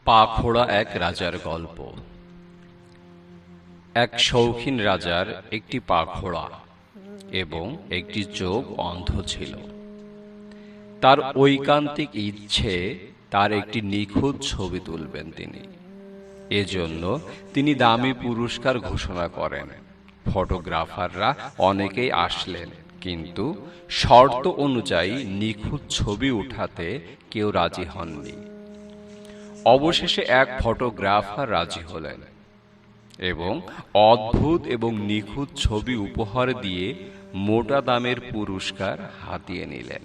পাখোড়া এক রাজার গল্প। এক শৌখিন রাজার একটি পাখোড়া এবং একটি চোখ অন্ধ ছিল। তার ঐকান্তিক ইচ্ছে তার একটি নিখুঁত ছবি তুলবেন তিনি। এজন্য তিনি দামি পুরস্কার ঘোষণা করেন। ফটোগ্রাফাররা অনেকেই আসলেন, কিন্তু শর্ত অনুযায়ী নিখুঁত ছবি উঠাতে কেউ রাজি হননি। অবশেষে এক ফটোগ্রাফার রাজি হলেন এবং অদ্ভুত এবং নিখুঁত ছবি উপহার দিয়ে মোটা দামের পুরস্কার হাতিয়ে নিলেন।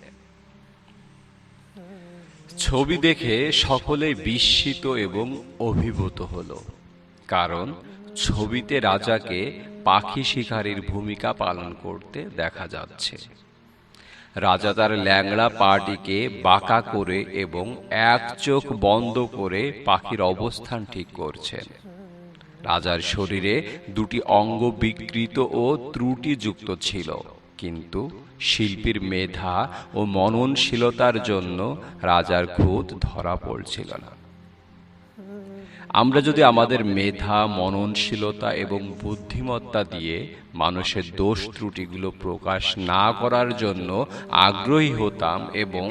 ছবি দেখে সকলেই বিস্মিত এবং অভিভূত হল, কারণ ছবিতে রাজাকে পাখি শিকারীর ভূমিকা পালন করতে দেখা যাচ্ছে। রাজা তার ল্যাংড়া পাটিকে বাঁকা করে এবং এক চোখ বন্ধ করে পাখির অবস্থান ঠিক করছেন। রাজার শরীরে দুটি অঙ্গ বিকৃত ও ত্রুটিযুক্ত ছিল, কিন্তু শিল্পীর মেধা ও মননশীলতার জন্য রাজার খুঁত ধরা পড়ছিল না। আমরা যদি আমাদের মেধা, মননশীলতা এবং বুদ্ধিমত্তা দিয়ে মানুষের দোষ ত্রুটিগুলো প্রকাশ না করার জন্য আগ্রহী হতাম এবং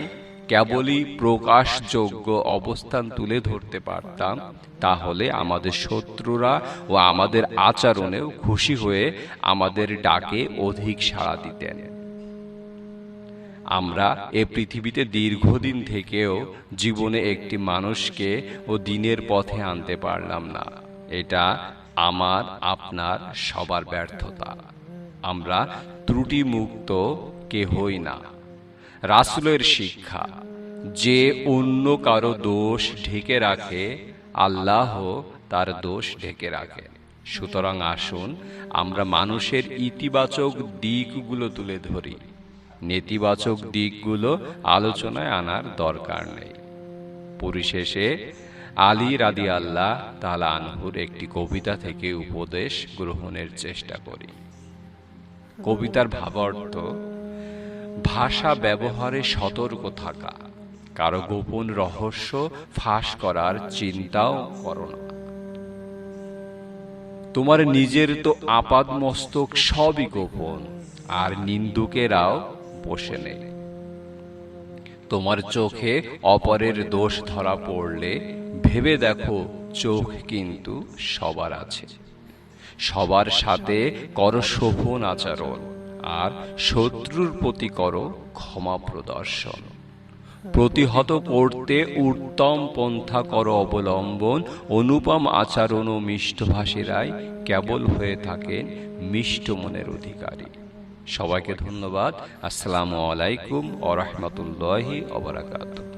কেবলই প্রকাশযোগ্য অবস্থান তুলে ধরতে পারতাম, তাহলে আমাদের শত্রুরা ও আমাদের আচরণেও খুশি হয়ে আমাদের ডাকে অধিক সাড়া দিতেন। আমরা এ পৃথিবীতে দীর্ঘদিন থেকেও জীবনে একটি মানুষকে ও দিনের পথে আনতে পারলাম না। এটা আমার, আপনার সবার ব্যর্থতা। আমরা ত্রুটিমুক্ত কেহই না। রাসূলের শিক্ষা, যে অন্য কারো দোষ ঢেকে রাখে, আল্লাহ তার দোষ ঢেকে রাখে। সুতরাং আসুন আমরা মানুষের ইতিবাচক দিকগুলো তুলে ধরি, নেতিবাচক দিকগুলো আলোচনায় আনার দরকার নেই। পরিশেষে আলী রাদিয়াল্লাহু তাআলা আনহুর একটি কবিতা থেকে উপদেশ গ্রহণের চেষ্টা করি। কবিতার ভাবার্থ: ভাষা ব্যবহারে সতর্ক থাকা, কারো গোপন রহস্য ফাঁস করার চিন্তাও করো না। তোমার নিজের তো আপাদমস্তক সবই গোপন, আর নিন্দুকেরাও বসে নেই। তোমার চোখে অপরের দোষ ধরা পড়লে ভেবে দেখো, চোখ কিন্তু সবার আছে। সবার সাথে করো শোভন আচরণ, আর শত্রুর প্রতি করো ক্ষমা প্রদর্শন। প্রতিহত করতে উত্তম পন্থা করো অবলম্বন। অনুপম আচরণ ও মিষ্টভাষীরাই কেবল হয়ে থাকেন মিষ্ট মনের অধিকারী। সবাইকে ধন্যবাদ। আসসালামু আলাইকুম ওয়া রাহমাতুল্লাহি ওয়া বারাকাতুহু।